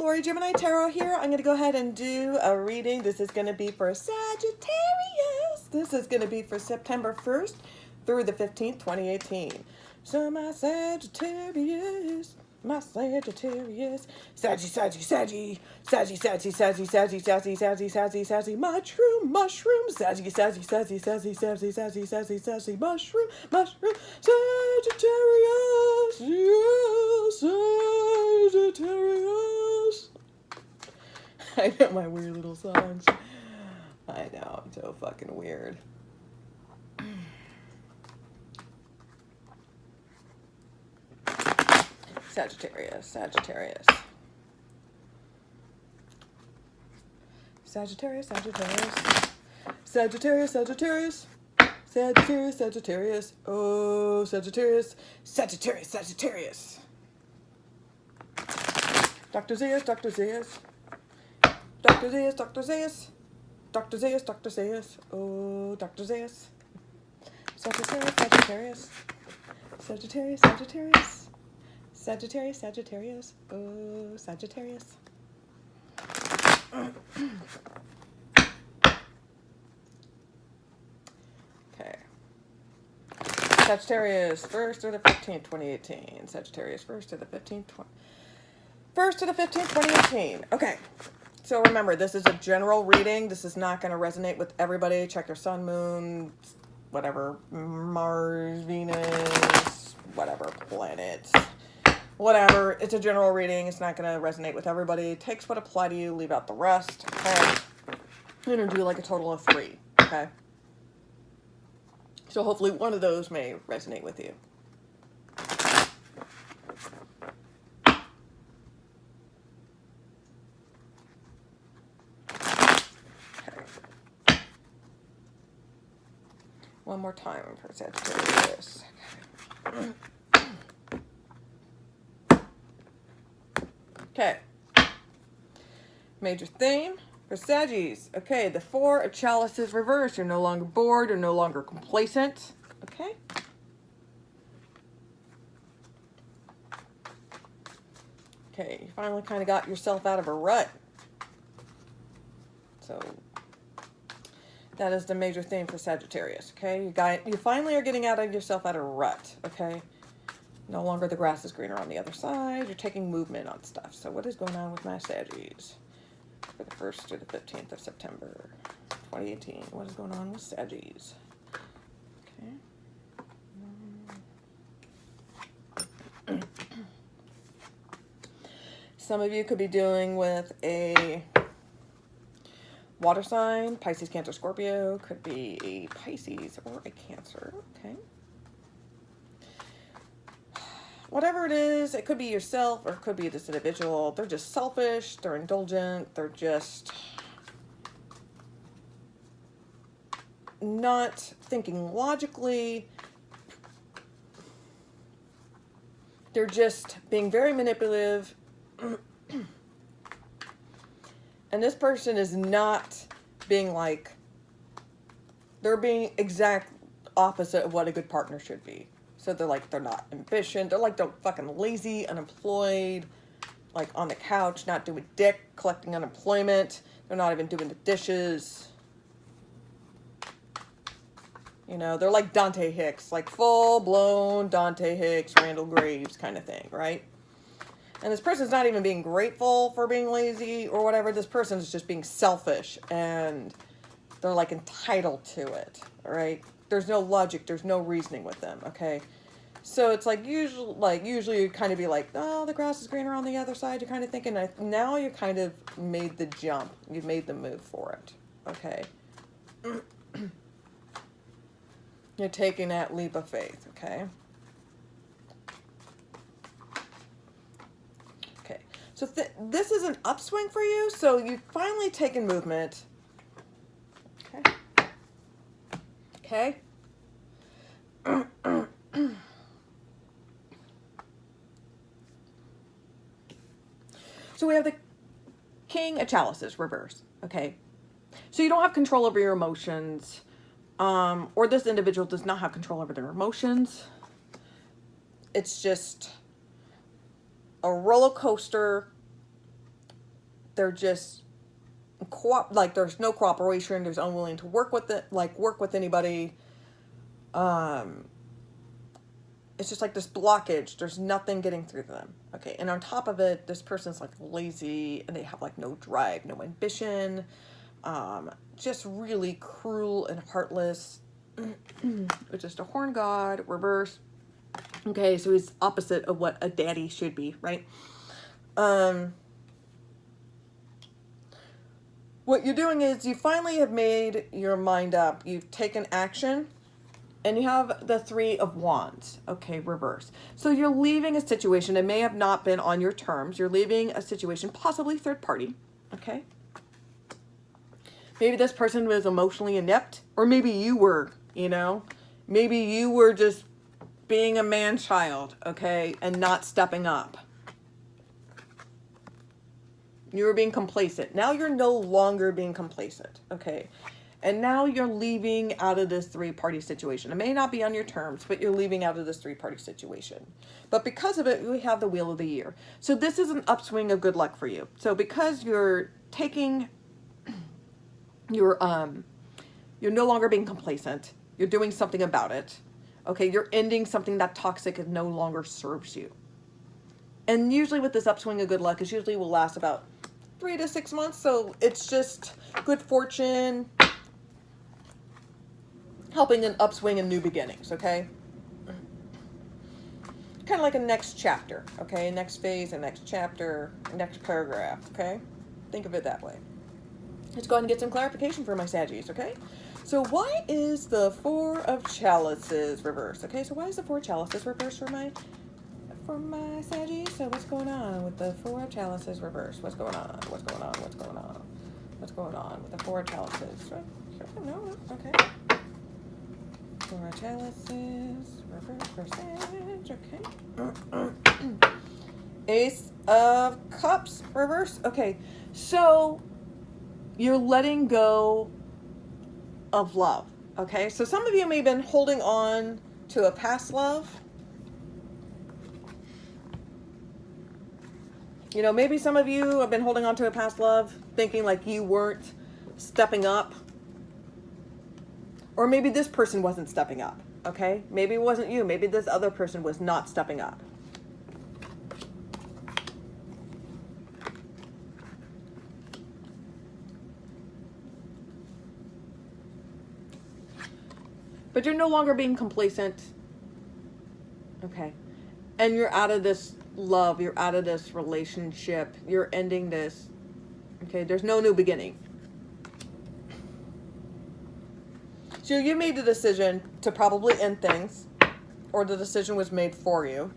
Lori Gemini Tarot here. I'm going to go ahead and do a reading. This is going to be for Sagittarius. This is going to be for September 1st through the 15th, 2018. So my Sagittarius, Saggy, mushroom, Saggy, mushroom, Sagittarius, yes, Sagittarius. I know my weird little songs. I know, I'm so fucking weird. Sagittarius, Sagittarius. Sagittarius, Sagittarius. Sagittarius, Sagittarius. Sagittarius, Sagittarius. Oh, Sagittarius. Sagittarius, Sagittarius. Dr. Zayas, Dr. Zayas. Dr. Zayas, Dr. Zayas. Dr. Zayas, Dr. Zayas. Oh, Dr. Zayas. Sagittarius, Sagittarius. Sagittarius, Sagittarius. Sagittarius, Sagittarius. Oh, Sagittarius. Okay. Sagittarius, 1st to the 15th, 2018. Sagittarius, 1st to the 15th, 1st to the 15th, 2018. Okay. So remember, this is a general reading. This is not going to resonate with everybody. Check your sun, moon, whatever, Mars, Venus, whatever, planets. Whatever, it's a general reading. It's not going to resonate with everybody. Takes what apply to you, leave out the rest. Okay. I'm going to do like a total of 3. Okay. So hopefully one of those may resonate with you. Okay. One more time for Sagittarius. Okay. Okay, major theme for Saggies. Okay, the 4 of Chalices reversed. You're no longer bored. You're no longer complacent. Okay. Okay, you finally kind of got yourself out of a rut. So that is the major theme for Sagittarius. Okay, you finally are getting yourself out of a rut. Okay. No longer the grass is greener on the other side. You're taking movement on stuff. So what is going on with my Saggies for the 1st to the 15th of September 2018? What is going on with Saggies? Okay. Some of you could be dealing with a water sign, Pisces, Cancer, Scorpio. Could be a Pisces or a Cancer. Okay. Whatever it is, it could be yourself or it could be this individual. They're just selfish, they're indulgent, they're just not thinking logically. They're just being very manipulative. And this person is not being like, they're being exact opposite of what a good partner should be. So they're like, they're not ambitious. They're like, they're fucking lazy, unemployed, like on the couch, not doing dick, collecting unemployment. They're not even doing the dishes. You know, they're like Dante Hicks, like full-blown Dante Hicks, Randall Graves kind of thing, right? And this person's not even being grateful for being lazy or whatever. This person is just being selfish and they're like entitled to it, all right? There's no logic, there's no reasoning with them, okay? So it's like usually you kind of be like, oh, the grass is greener on the other side. You're kind of thinking, now you kind of made the jump. You've made the move for it, okay? You're taking that leap of faith, okay? Okay, so this is an upswing for you. So you've finally taken movement, okay? Okay. So we have the King of Chalices reverse. Okay. So you don't have control over your emotions, or this individual does not have control over their emotions. It's just a roller coaster they're just like there's no cooperation. There's unwilling to work with anybody. It's just like this blockage. There's nothing getting through to them. Okay, and on top of it, this person's like lazy and they have like no drive, no ambition. Just really cruel and heartless. Which is the horn god reverse. Okay, so he's opposite of what a daddy should be, right? What you're doing is you finally have made your mind up. You've taken action. And you have the 3 of Wands, okay, reverse. So you're leaving a situation. It may have not been on your terms. You're leaving a situation, possibly third party, okay? Maybe this person was emotionally inept, or maybe you were, you know? Maybe you were just being a man-child, okay, and not stepping up. You were being complacent. Now you're no longer being complacent, okay? And now you're leaving out of this 3-party situation. It may not be on your terms, but you're leaving out of this 3-party situation. But because of it, we have the Wheel of the Year. So this is an upswing of good luck for you. So because you're taking, you're no longer being complacent. You're doing something about it. Okay, you're ending something that toxic and no longer serves you. And usually with this upswing of good luck, it usually will last about 3 to 6 months. So it's just good fortune, helping an upswing and new beginnings, okay? Kind of like a next chapter, okay? Next phase, a next chapter, next paragraph, okay? Think of it that way. Let's go ahead and get some clarification for my Saggies, okay? So why is the 4 of Chalices reversed? Okay, so why is the 4 of Chalices reversed for my Saggies? So what's going on with the 4 of Chalices reversed? What's going on? What's going on? What's going on? What's going on with the 4 of Chalices? No, okay. 4 of Chalices, reverse for Sag, okay. Ace of Cups, reverse. Okay, so you're letting go of love, okay? So some of you may have been holding on to a past love. You know, maybe some of you have been holding on to a past love, thinking like you weren't stepping up. Or maybe this person wasn't stepping up, okay? Maybe it wasn't you. Maybe this other person was not stepping up. But you're no longer being complacent, okay? And you're out of this love. You're out of this relationship. You're ending this, okay? There's no new beginning. So you made the decision to probably end things, or the decision was made for you.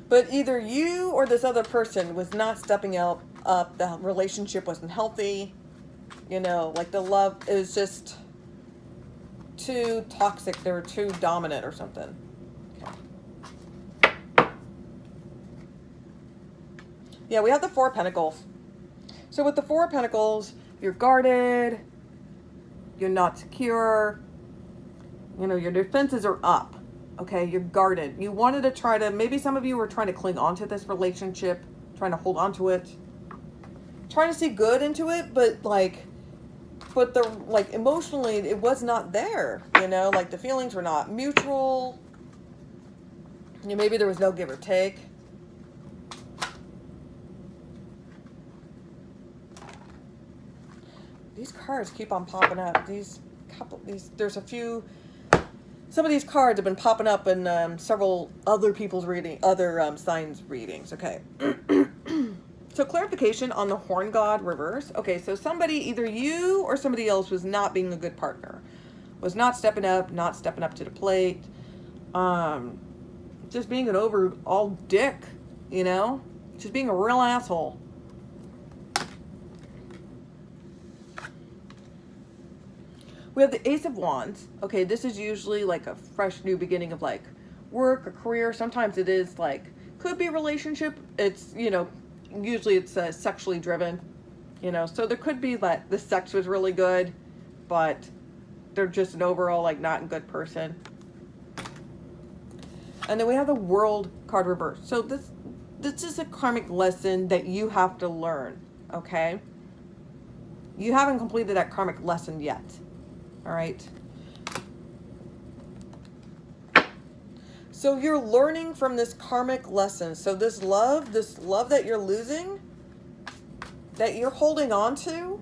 But either you or this other person was not stepping up. The relationship wasn't healthy. You know, like the love, it was just too toxic. They were too dominant or something. Okay. Yeah, we have the 4 of Pentacles. So with the 4 of Pentacles, you're guarded, you're not secure, you know, your defenses are up, okay, you're guarded. You wanted to try to, maybe some of you were trying to cling on to this relationship, trying to hold on to it, trying to see good into it, but emotionally, it was not there, you know, like the feelings were not mutual, you know, maybe there was no give or take. These cards keep on popping up. There's a few, some of these cards have been popping up in several other people's signs readings. Okay. So clarification on the Horn God reverse. Okay, so somebody, either you or somebody else, was not being a good partner. Was not stepping up to the plate. Just being an overall dick, you know? Just being a real asshole. We have the Ace of Wands. Okay, this is usually like a fresh new beginning of like work or career. Sometimes it is like, could be a relationship. It's, you know, usually it's sexually driven, you know. So there could be that the sex was really good, but they're just an overall like not a good person. And then we have the World card reverse. So this, this is a karmic lesson that you have to learn, okay? You haven't completed that karmic lesson yet, all right? So you're learning from this karmic lesson. So this love that you're losing, that you're holding on to,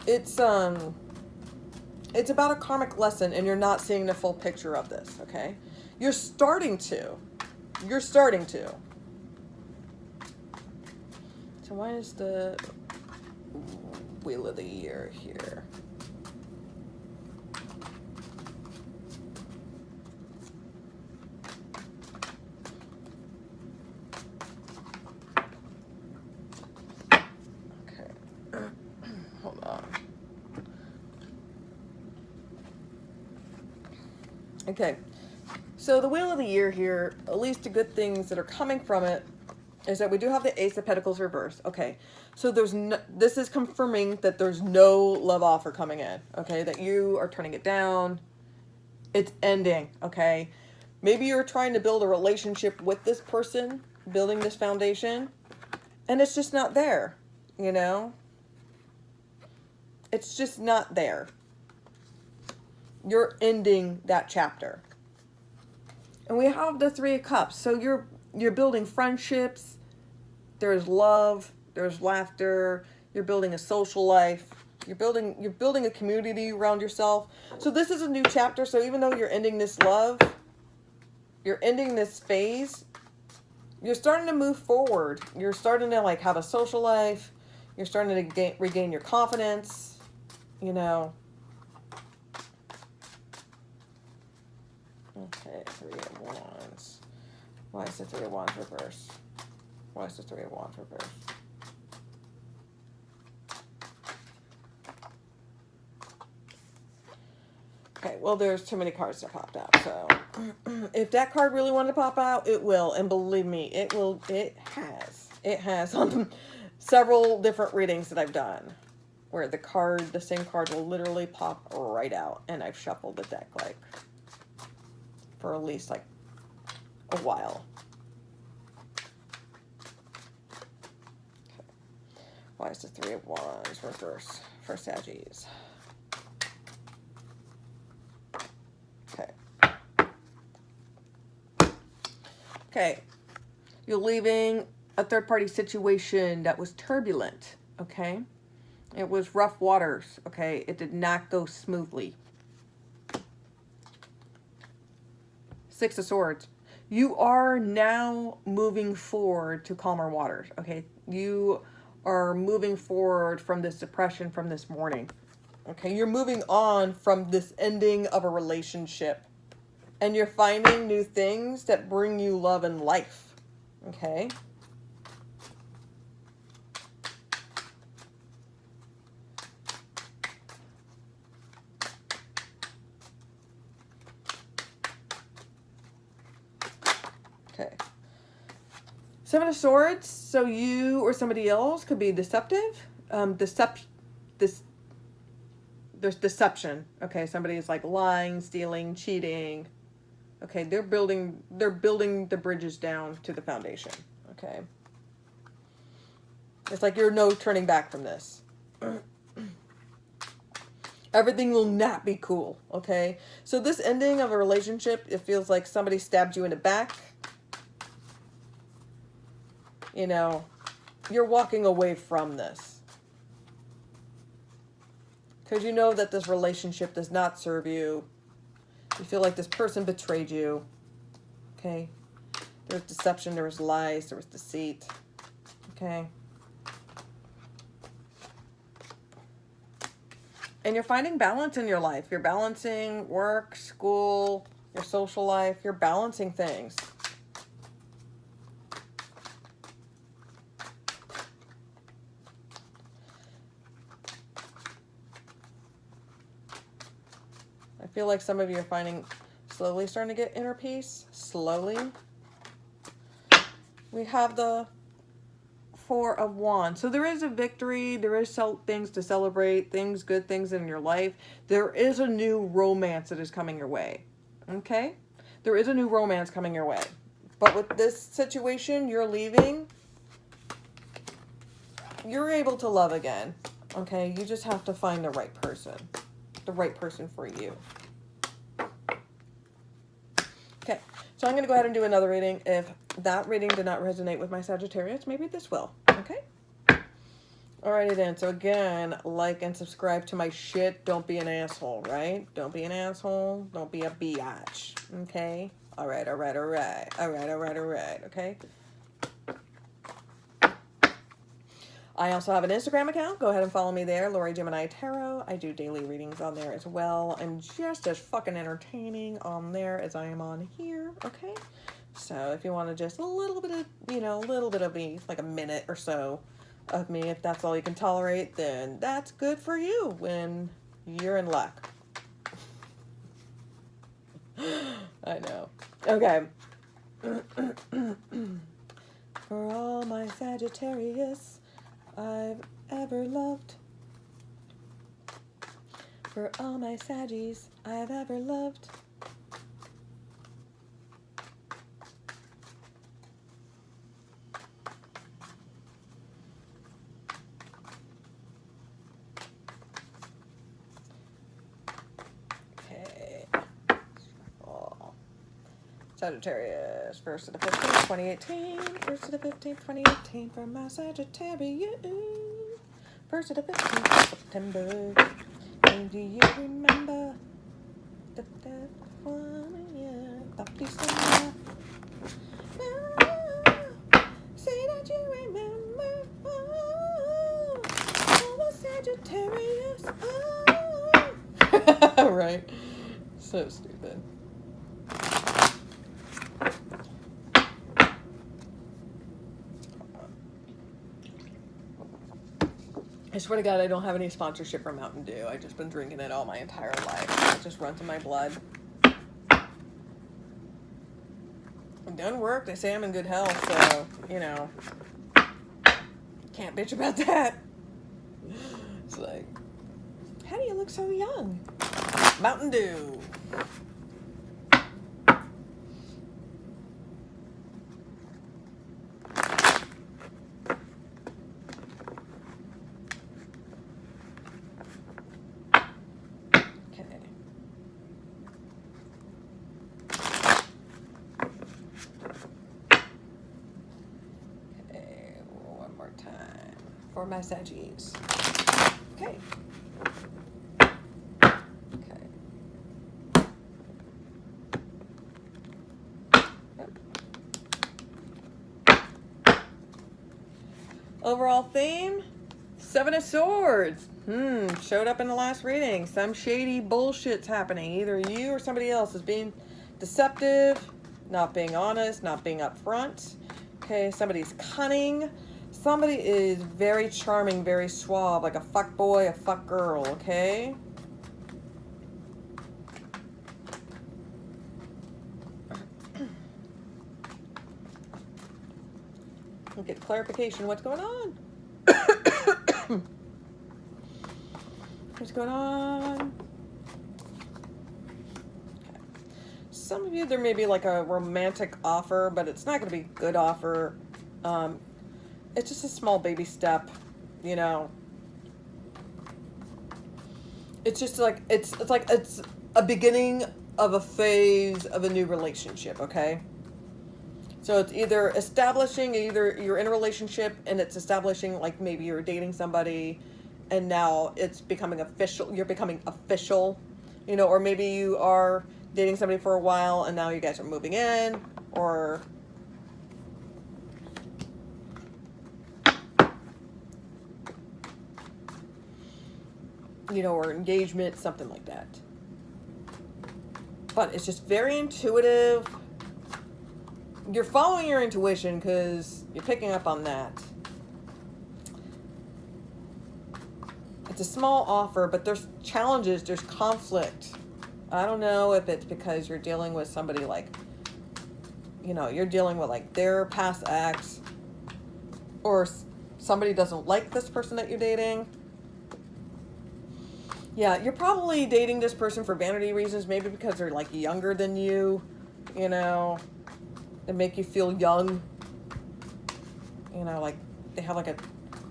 it's about a karmic lesson, and you're not seeing the full picture of this, okay? You're starting to. So why is the Wheel of the Year here? Okay. Hold on. Okay. So the Wheel of the Year here, at least the good things that are coming from it, is that we do have the Ace of Pentacles reversed. Okay, so this is confirming that there's no love offer coming in. Okay, that you are turning it down. It's ending. Okay, maybe you're trying to build a relationship with this person, building this foundation, and it's just not there. You know, it's just not there. You're ending that chapter. And we have the Three of Cups. So you're building friendships. There's love. There's laughter. You're building a social life. You're building a community around yourself. So this is a new chapter. So even though you're ending this love, you're ending this phase, you're starting to move forward. You're starting to like have a social life. You're starting to regain your confidence. You know. Okay, Three of Wands. Why is the Three of Wands reversed? Why is the Three of Wands reversed? Okay, well, there's too many cards that popped out. So, if that card really wanted to pop out, it will. And believe me, it will. It has. It has on several different readings that I've done, where the same card will literally pop right out. And I've shuffled the deck like for at least like a while. Okay. Why is the Three of Wands reversed for Saggies? Okay. Okay. You're leaving a third-party situation that was turbulent, okay? It was rough waters, okay? It did not go smoothly. Six of Swords. You are now moving forward to calmer waters, okay? You are moving forward from this depression from this morning, okay? You're moving on from this ending of a relationship, and you're finding new things that bring you love and life, okay? Okay. Seven of Swords. So you or somebody else could be deceptive. There's deception. Okay, somebody is like lying, stealing, cheating. Okay, they're building the bridges down to the foundation. Okay. It's like you're no turning back from this. Everything will not be cool. Okay. So this ending of a relationship, it feels like somebody stabbed you in the back. You know, you're walking away from this. Because you know that this relationship does not serve you. You feel like this person betrayed you. Okay? There was deception, there was lies, there was deceit. Okay? And you're finding balance in your life. You're balancing work, school, your social life. You're balancing things. I feel like some of you are slowly starting to get inner peace. Slowly. We have the Four of Wands. So there is a victory. There is things to celebrate. Good things in your life. There is a new romance that is coming your way. Okay? There is a new romance coming your way. But with this situation, you're leaving, you're able to love again. Okay? You just have to find the right person. The right person for you. Okay. So I'm going to go ahead and do another reading. If that reading did not resonate with my Sagittarius, maybe this will. Okay? Alrighty then. So again, like and subscribe to my shit. Don't be an asshole, right? Don't be an asshole. Don't be a biatch. Okay? Alright. Okay? I also have an Instagram account. Go ahead and follow me there, Lori Gemini Tarot. I do daily readings on there as well. I'm just as fucking entertaining on there as I am on here, okay? So if you want to just a little bit of, a little bit of me, like a minute or so of me, if that's all you can tolerate, then that's good for you when you're in luck. I know. Okay. For all my Sagittarius I've ever loved. For all my Saggies I've ever loved. Okay. Oh. Sagittarius, 1st to the 15th, 2018. 1st to the 15th, 2018 for my Sagittarius. 1st to the 15th of September. And do you remember that one? Yeah, of December. Say that you remember. Oh, was Sagittarius. Oh. Right. So stupid. I swear to God, I don't have any sponsorship from Mountain Dew. I've just been drinking it all my entire life. It just runs in my blood. It doesn't work. They say I'm in good health, so, can't bitch about that. It's like, how do you look so young? Mountain Dew. For my Saggies. Okay. Okay. Overall theme, 7 of Swords. Showed up in the last reading. Some shady bullshit's happening. Either you or somebody else is being deceptive, not being honest, not being upfront. Okay, somebody's cunning. Somebody is very charming, very suave, like a fuck boy, a fuck girl, okay? We'll get clarification. What's going on? What's going on? Okay. Some of you, there may be like a romantic offer, but it's not going to be a good offer. It's just a small baby step, It's just like, it's a beginning of a phase of a new relationship, okay? So it's either you're in a relationship and it's establishing, like maybe you're dating somebody and now it's becoming official, you're becoming official, or maybe you are dating somebody for a while and now you guys are moving in, or or engagement, something like that. But it's just very intuitive. You're following your intuition because you're picking up on that. It's a small offer, but there's challenges, there's conflict. I don't know if it's because you're dealing with somebody like, you're dealing with like their past ex, or somebody doesn't like this person that you're dating. Yeah, you're probably dating this person for vanity reasons, maybe because they're like younger than you, that make you feel young. You know, like they have like a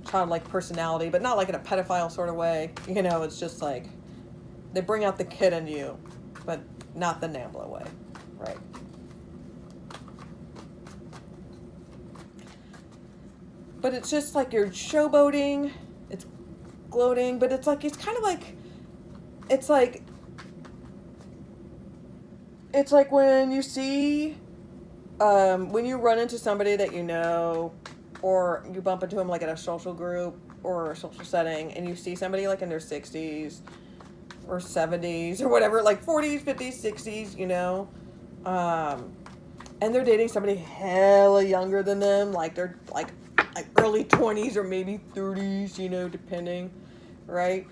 childlike personality, but not like in a pedophile sort of way. You know, it's just like they bring out the kid in you, but not the NAMBLA way, right? But it's just like you're showboating, it's gloating, but it's like, it's kind of like, it's like when you see, when you run into somebody that you know, or you bump into them like at a social group or a social setting, and you see somebody like in their 60s or 70s or whatever, like 40s, 50s, 60s, you know, and they're dating somebody hella younger than them, like they're like early 20s or maybe 30s, you know, depending, right?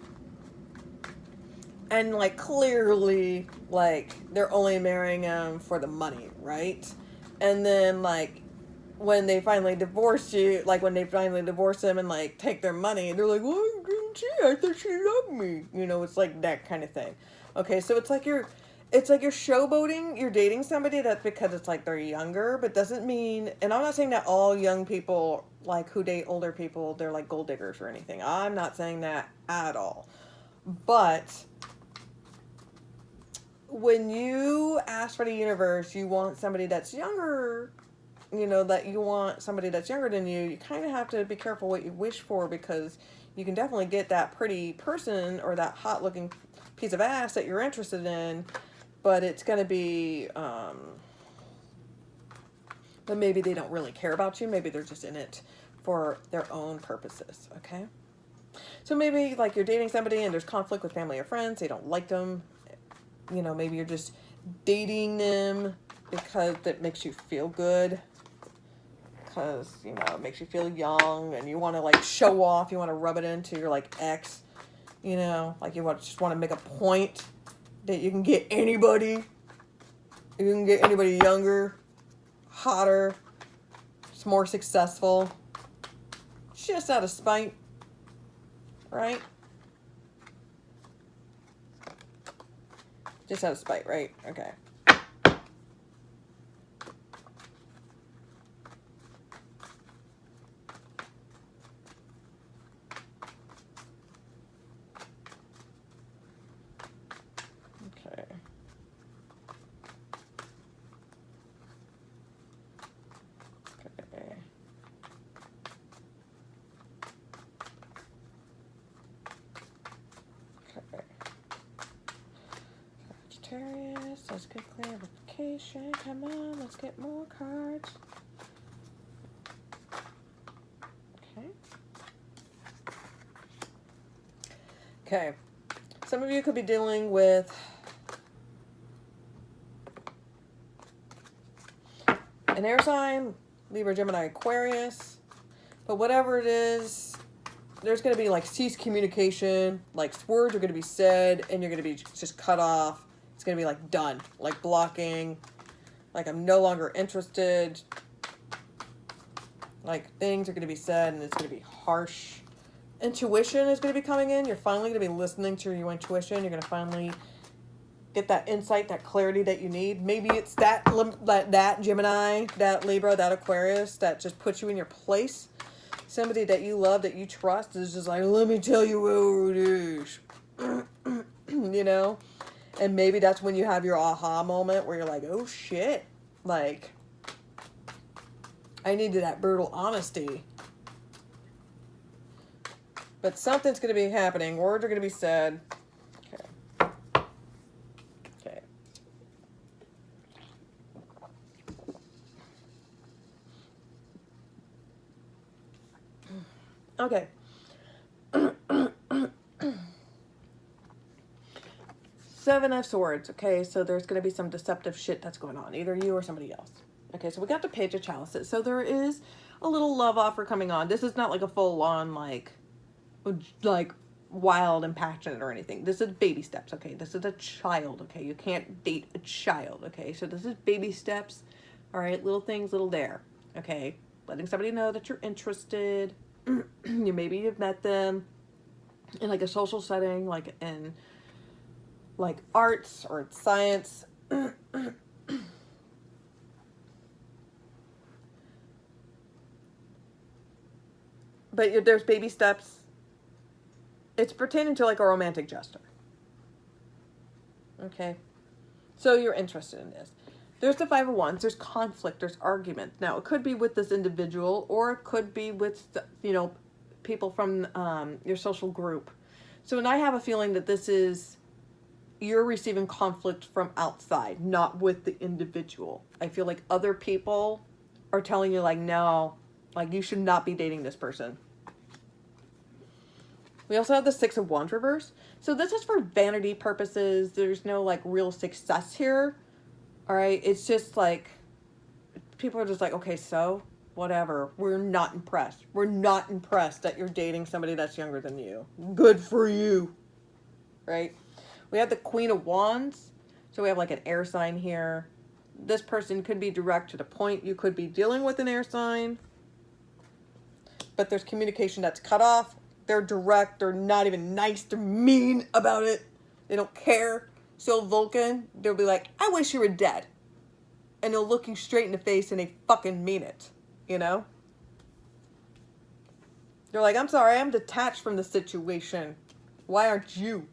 And like clearly, like they're only marrying him for the money, right? And then like when they finally divorce you, like when they finally divorce him and like take their money, they're like, "Well, didn't she? I thought she loved me." You know, it's like that kind of thing. Okay, so it's like you're showboating. You're dating somebody that's because it's like they're younger, but doesn't mean. And I'm not saying that all young people like who date older people, they're like gold diggers or anything. I'm not saying that at all. But when you ask for the universe, you want somebody that's younger, you know, that you want somebody that's younger than you kind of have to be careful what you wish for, because you can definitely get that pretty person or that hot looking piece of ass that you're interested in, but it's going to be, but maybe they don't really care about you. Maybe they're just in it for their own purposes, okay? So maybe like you're dating somebody and there's conflict with family or friends. They don't like them. You know, maybe you're just dating them because it makes you feel good. Because, you know, it makes you feel young and you want to like show off. You want to rub it into your like ex. You know, like you just want to make a point that you can get anybody. You can get anybody younger, hotter, more successful. Just out of spite. Right? Just out of spite, right? Okay. Okay. Okay. Okay. Sagittarius, let's get clarification. Come on, let's get more cards. Okay. Okay. Some of you could be dealing with an air sign, Libra, Gemini, Aquarius. But whatever it is, there's going to be like ceased communication. Like words are going to be said and you're going to be just cut off. It's going to be like done, like blocking, like I'm no longer interested. Like things are going to be said and it's going to be harsh. Intuition is going to be coming in. You're finally going to be listening to your intuition. You're going to finally get that insight, that clarity that you need. Maybe it's that Gemini, that Libra, that Aquarius that just puts you in your place. Somebody that you love, that you trust is just like, let me tell you what it is. You know? And maybe that's when you have your aha moment where you're like, oh shit. Like, I needed that brutal honesty. But something's going to be happening. Words are going to be said. Okay. Okay. Okay. Seven of Swords. Okay, so there's going to be some deceptive shit that's going on. Either you or somebody else. Okay, so we got the Page of Chalices. So there is a little love offer coming on. This is not like a full-on, like wild and passionate or anything. This is baby steps, okay? This is a child, okay? You can't date a child, okay? So this is baby steps, all right? Little things, little there, okay? Letting somebody know that you're interested. Maybe you've met them in like a social setting, like in like arts or science. but there's baby steps. It's pertaining to like a romantic gesture. Okay. So you're interested in this. There's the Five of Wands. There's conflict. There's argument. Now, it could be with this individual, or it could be with, people from your social group. So, and I have a feeling that this is, you're receiving conflict from outside, not with the individual. I feel like other people are telling you, like, no, like, you should not be dating this person. We also have the Six of Wands reverse. So this is for vanity purposes. There's no, like, real success here. All right? It's just, like, people are just like, okay, so, whatever. We're not impressed. We're not impressed that you're dating somebody that's younger than you. Good for you. Right? We have the Queen of Wands. So we have, like, an air sign here. This person could be direct to the point. You could be dealing with an air sign. But there's communication that's cut off. They're direct. They're not even nice. They're mean about it. They don't care. So Vulcan, they'll be like, I wish you were dead. And they'll look you straight in the face and they fucking mean it. You know? They're like, I'm sorry, I'm detached from the situation. Why aren't you?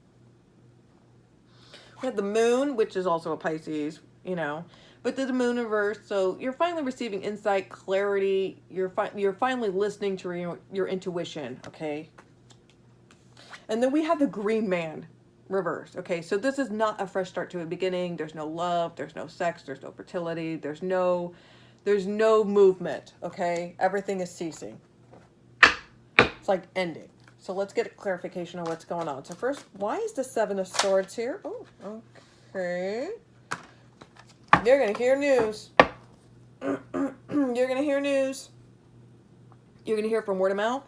We have the Moon, which is also a Pisces, But there's the Moon reverse, so you're finally receiving insight, clarity. You're finally listening to your intuition, okay? And then we have the Green Man reverse, okay? So this is not a fresh start to a beginning. There's no love. There's no sex. There's no fertility. There's no movement, okay? Everything is ceasing. It's like ending. So let's get a clarification on what's going on. So first, why is the Seven of Swords here? Oh, okay. You're going to hear news. You're going to hear news. You're going to hear from word of mouth.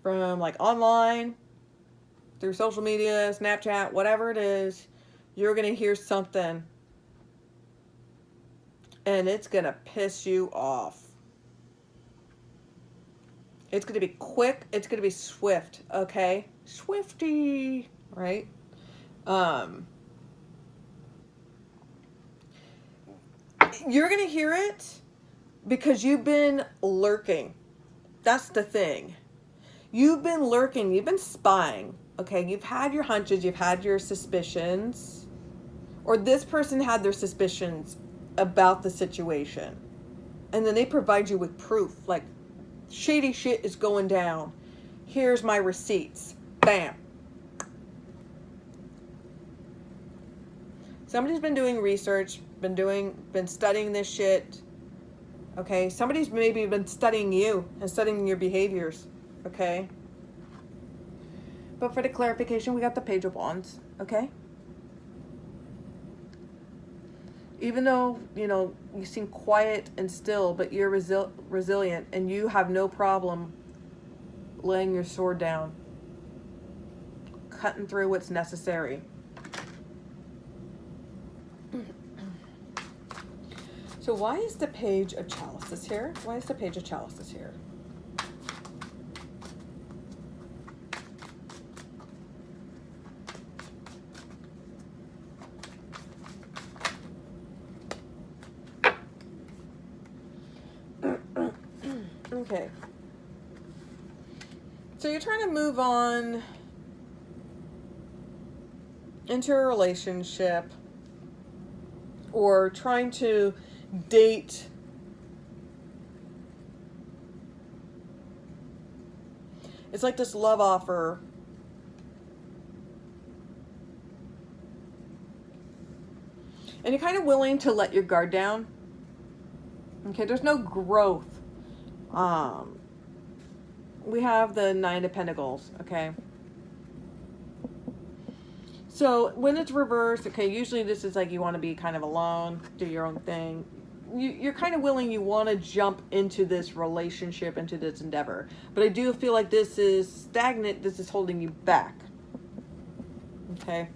From like online. Through social media, Snapchat, whatever it is. You're going to hear something. And it's going to piss you off. It's going to be quick. It's going to be swift. Okay? Swifty. Right? You're going to hear it because you've been lurking. That's the thing. You've been lurking. You've been spying. Okay? You've had your hunches. You've had your suspicions. Or this person had their suspicions about the situation. And then they provide you with proof. Like, shady shit is going down. Here's my receipts. Bam. Somebody's been doing research, been studying this shit. Okay? Somebody's maybe been studying you and studying your behaviors. Okay? But for the clarification, we got the Page of Wands. Okay? Even though, you seem quiet and still, but you're resilient and you have no problem laying your sword down. Cutting through what's necessary. So why is the Page of Chalices here? Why is the Page of Chalices here? Okay. So you're trying to move on into a relationship or trying to date it's like this love offer and you're kind of willing to let your guard down. Okay, there's no growth. We have the Nine of Pentacles, okay? So when it's reversed, okay, usually this is like you want to be kind of alone, do your own thing. You're kind of willing, you want to jump into this relationship, into this endeavor. But I do feel like this is stagnant, this is holding you back. Okay?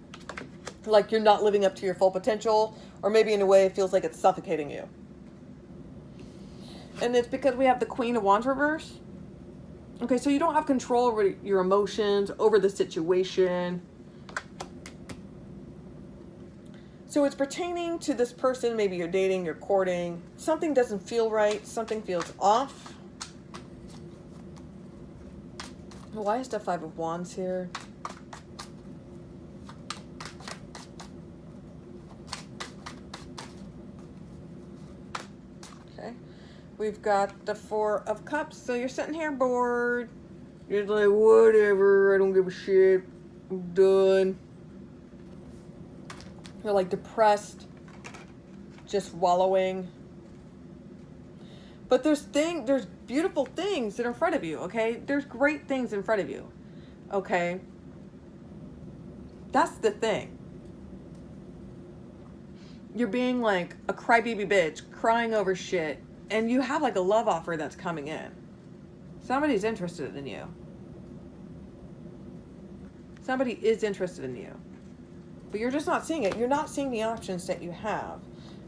Like you're not living up to your full potential, or maybe in a way it feels like it's suffocating you. And it's because we have the Queen of Wands reverse. Okay, so you don't have control over your emotions, over the situation. So it's pertaining to this person, maybe you're dating, you're courting. Something doesn't feel right, something feels off. Why is the Five of Wands here? Okay. We've got the Four of Cups. So you're sitting here bored. You're like, whatever, I don't give a shit. I'm done. You're like depressed. Just wallowing. But there's beautiful things that are in front of you, okay? There's great things in front of you, okay? That's the thing. You're being like a crybaby bitch, crying over shit, and you have like a love offer that's coming in. Somebody's interested in you. Somebody is interested in you. But you're just not seeing it. You're not seeing the options that you have.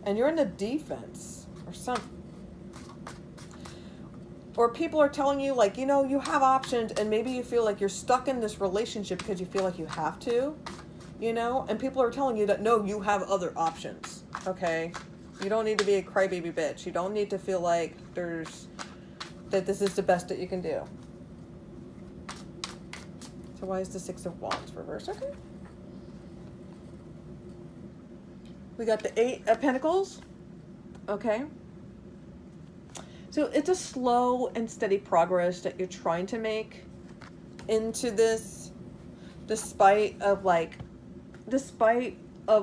And you're in the defense or something. Or people are telling you, like, you know, you have options, and maybe you feel like you're stuck in this relationship because you feel like you have to, you know? And people are telling you that, no, you have other options, okay? You don't need to be a crybaby bitch. You don't need to feel like that this is the best that you can do. So why is the Six of Wands reversed? Okay. We got the Eight of Pentacles, okay? So it's a slow and steady progress that you're trying to make into this, despite of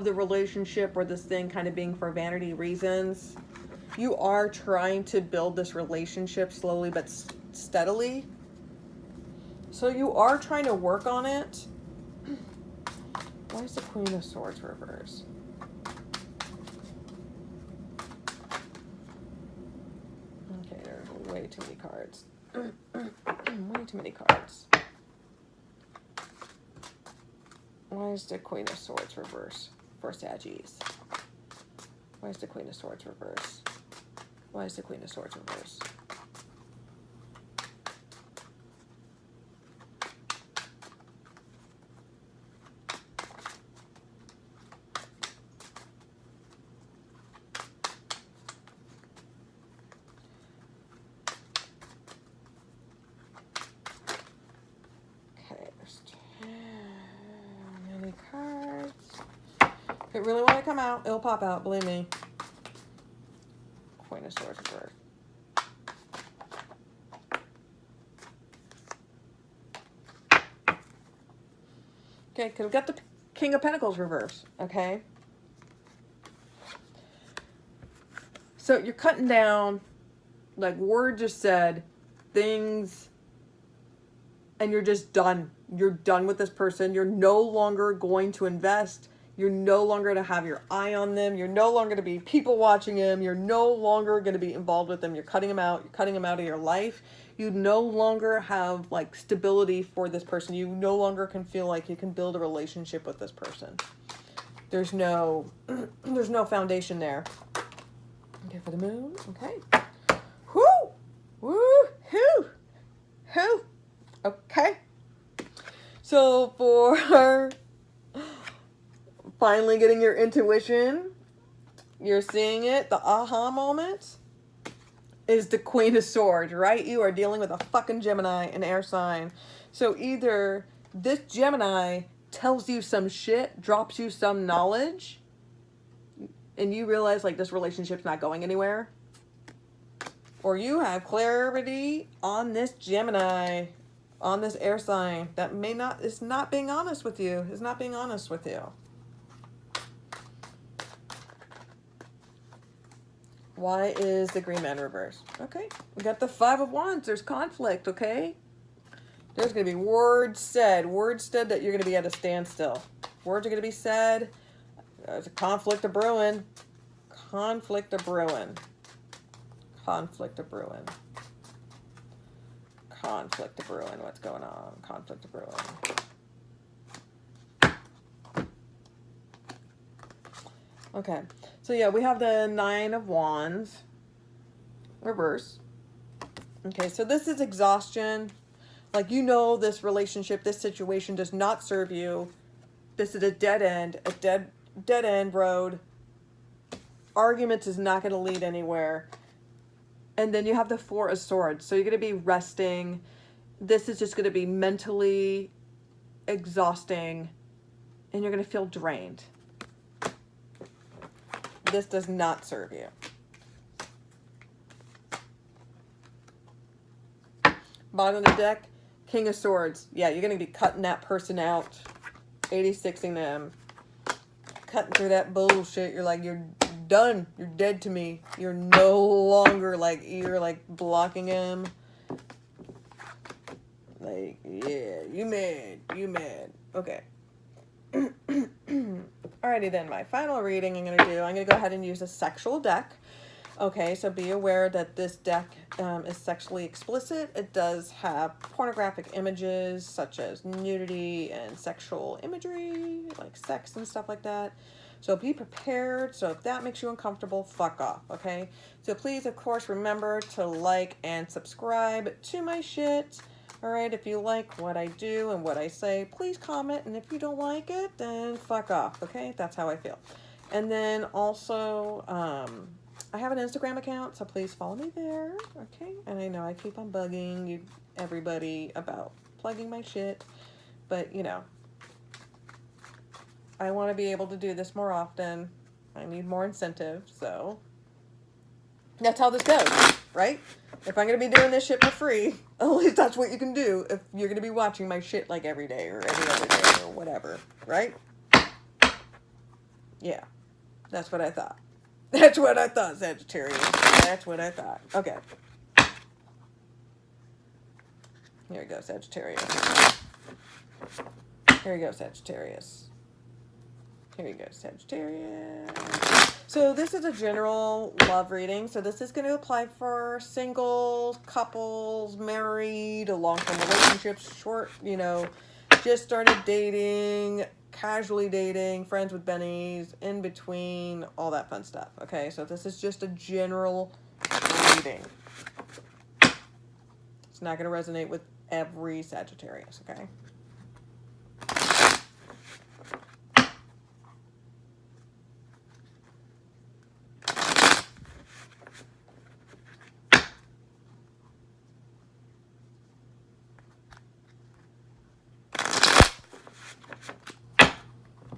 the relationship or this thing kind of being for vanity reasons. You are trying to build this relationship slowly but steadily. So you are trying to work on it. Why is the Queen of Swords reversed? Way too many cards. Way too many cards. Why is the Queen of Swords reverse for Saggies? Why is the Queen of Swords reverse? Why is the Queen of Swords reverse? If it really want to come out, it'll pop out, believe me. Queen of Swords reversed. Okay, because we've got the King of Pentacles reversed, okay? So you're cutting down, like Word just said, things, and you're just done. You're done with this person. You're no longer going to invest. You're no longer going to have your eye on them. You're no longer going to be people watching them. You're no longer going to be involved with them. You're cutting them out. You're cutting them out of your life. You no longer have like stability for this person. You no longer can feel like you can build a relationship with this person. There's no foundation there. Okay, for the Moon. Okay. Whoo! Woo! Hoo! Hoo! Okay. So for finally getting your intuition, you're seeing it, the aha moment is the Queen of Swords, right? You are dealing with a fucking Gemini, an air sign. So either this Gemini tells you some shit, drops you some knowledge, and you realize like this relationship's not going anywhere, or you have clarity on this Gemini, on this air sign that is not being honest with you, is not being honest with you. Why is the Green Man reversed? Okay, we got the Five of Wands. There's conflict, okay? There's going to be words said that you're going to be at a standstill. Words are going to be said. There's a conflict of brewing. Conflict of brewing. Conflict of brewing. Conflict of brewing. What's going on? Conflict of brewing. Okay, so yeah, we have the Nine of Wands reverse. Okay, so this is exhaustion. Like, you know, this relationship, this situation does not serve you. This is a dead end, dead end road. Arguments is not going to lead anywhere. And then you have the Four of Swords. So you're going to be resting. this is just going to be mentally exhausting and you're going to feel drained. This does not serve you. Bottom of the deck, King of Swords. Yeah, you're going to be cutting that person out, 86ing them, cutting through that bullshit. You're like, you're done. You're dead to me. You're no longer like, you're like blocking him. Like, yeah, you mad. You mad. Okay. Alrighty then, my final reading I'm going to go ahead and use a sexual deck. Okay, so be aware that this deck is sexually explicit. It does have pornographic images such as nudity and sexual imagery, like sex and stuff like that. So be prepared. So if that makes you uncomfortable, fuck off, okay? So please, of course, remember to like and subscribe to my shit. Alright, if you like what I do and what I say, please comment. And if you don't like it, then fuck off, okay? That's how I feel. And then also, I have an Instagram account, so please follow me there, okay? And I know I keep on bugging you, everybody, about plugging my shit, but, you know, I want to be able to do this more often. I need more incentive, so that's how this goes, right? If I'm going to be doing this shit for free, at least that's what you can do if you're going to be watching my shit like every day or every other day or whatever, right? Yeah, that's what I thought. That's what I thought, Sagittarius. That's what I thought. Okay. Here we go, Sagittarius. Here we go, Sagittarius. Here we go, Sagittarius. So this is a general love reading. So this is going to apply for singles, couples, married, long-term relationships, short, you know, just started dating, casually dating, friends with bennies, in between, all that fun stuff. Okay, so this is just a general reading. It's not going to resonate with every Sagittarius, okay?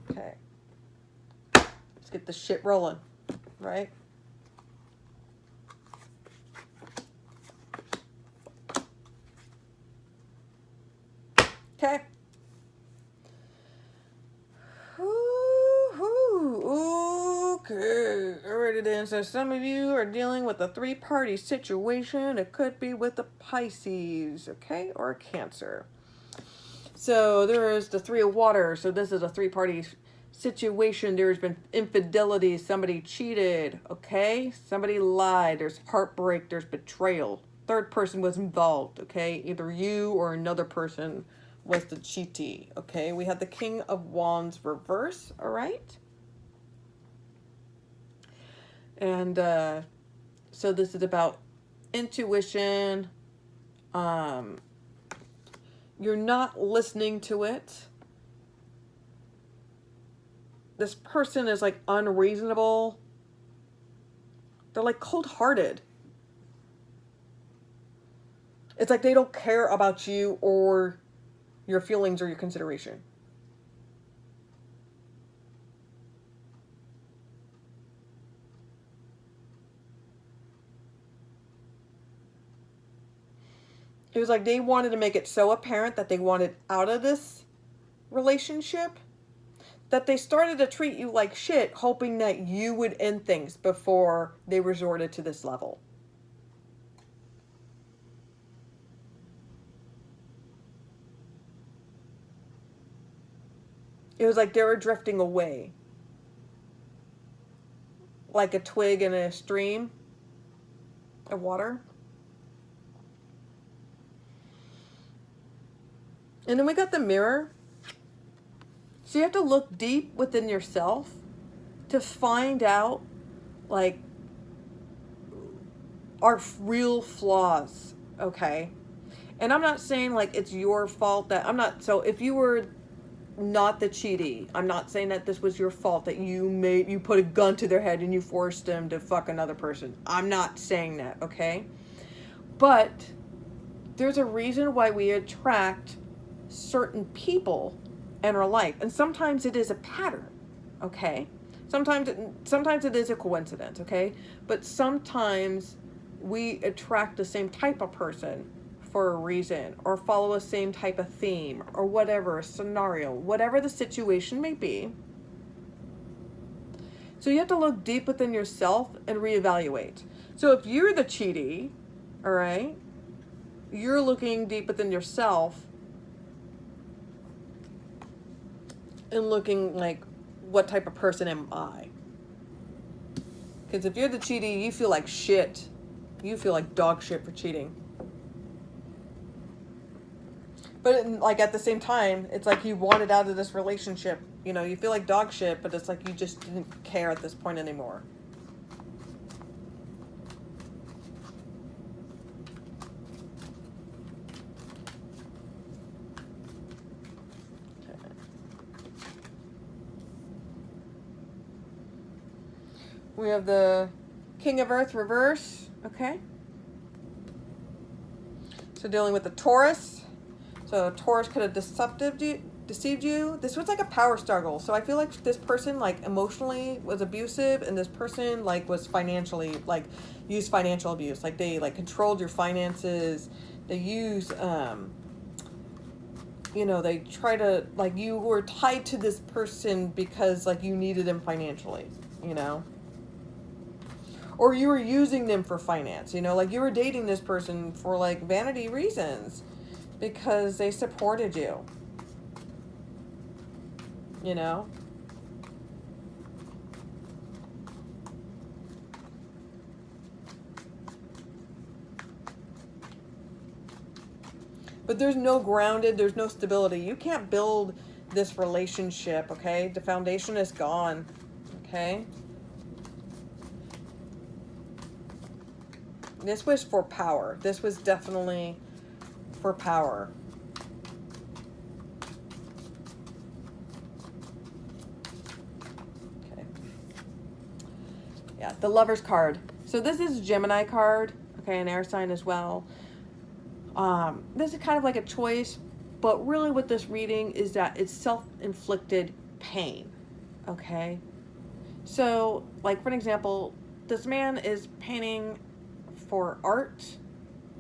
Okay. Let's get the shit rolling, right? Okay. Okay. Alrighty then. So some of you are dealing with a three-party situation. It could be with a Pisces, okay, or a Cancer. So there is the Three of Water. So this is a three-party situation. There's been infidelity. Somebody cheated, okay? Somebody lied. There's heartbreak. There's betrayal. Third person was involved, okay? Either you or another person was the cheatee, okay? We have the King of Wands reverse, all right? And so this is about intuition. You're not listening to it. This person is like unreasonable. They're like cold-hearted. It's like they don't care about you or your feelings or your consideration. It was like they wanted to make it so apparent that they wanted out of this relationship that they started to treat you like shit, hoping that you would end things before they resorted to this level. It was like they were drifting away. Like a twig in a stream of water. And then we got the Mirror. So you have to look deep within yourself to find out, like, our real flaws, okay? And I'm not saying, like, it's your fault that, so if you were not the cheatee, I'm not saying that this was your fault, that you put a gun to their head and you forced them to fuck another person. I'm not saying that, okay? But there's a reason why we attract certain people in our life. And sometimes it is a pattern, okay? Sometimes it is a coincidence, okay? But sometimes we attract the same type of person for a reason, or follow the same type of theme, or whatever scenario, whatever the situation may be. So you have to look deep within yourself and reevaluate. So if you're the cheaty, all right, you're looking deep within yourself and looking like, what type of person am I? Because if you're the cheaty, you feel like shit. You feel like dog shit for cheating. But like at the same time, it's like you wanted out of this relationship. You know, you feel like dog shit, but it's like you just didn't care at this point anymore. We have the King of Earth reverse, okay? So dealing with the Taurus. So Taurus could have deceived you. This was like a power struggle. So I feel like this person like emotionally was abusive, and this person like was financially, like used financial abuse. Like they like controlled your finances. They use, you know, they try to, like you were tied to this person because like you needed them financially, you know? Or you were using them for finance, you know, like you were dating this person for like vanity reasons because they supported you, you know. But there's no grounded, there's no stability. You can't build this relationship, okay? The foundation is gone, okay? This was for power. This was definitely for power. Okay. Yeah, the Lover's card. So this is a Gemini card, okay, an air sign as well. This is kind of like a choice, but really what this reading is that it's self-inflicted pain, okay? So, like for an example, this man is painting for art,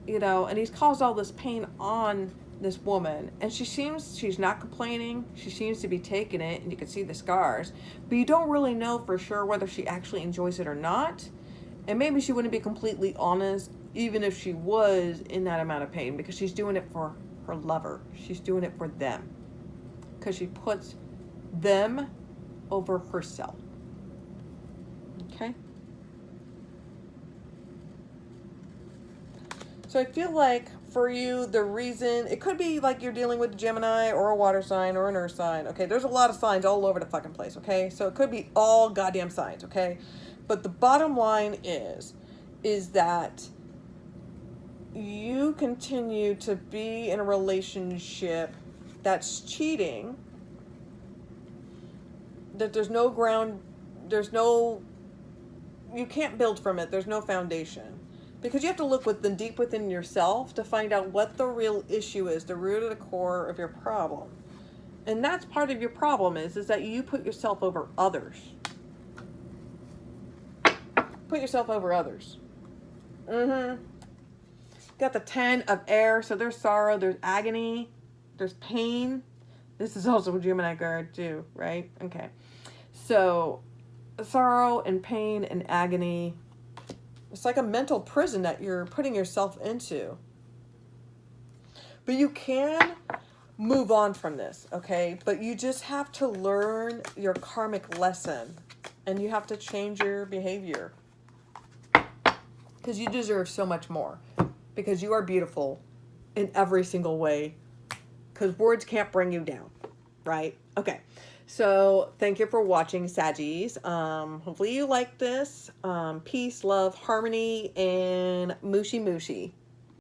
you know, and he's caused all this pain on this woman, and she's not complaining. She seems to be taking it, and you can see the scars, but you don't really know for sure whether she actually enjoys it or not. And maybe she wouldn't be completely honest even if she was in that amount of pain, because she's doing it for her lover. She's doing it for them, because she puts them over herself. Okay. So I feel like for you, the reason, it could be like you're dealing with a Gemini or a water sign or an earth sign. Okay, there's a lot of signs all over the fucking place, okay? So it could be all goddamn signs, okay? But the bottom line is that you continue to be in a relationship that's cheating, that there's no ground, you can't build from it, there's no foundation. Because you have to look deep within yourself to find out what the real issue is, the root of the core of your problem. And that's part of your problem is that you put yourself over others. Put yourself over others. Got the 10 of air, so there's sorrow, there's agony, there's pain. This is also a Gemini card too, right? Okay. So sorrow and pain and agony. It's like a mental prison that you're putting yourself into. But you can move on from this, okay? But you just have to learn your karmic lesson. And you have to change your behavior. Because you deserve so much more. Because you are beautiful in every single way. Because words can't bring you down, right? Okay. So thank you for watching, Saggies. Hopefully you like this. Peace, love, harmony, and mushy mushy.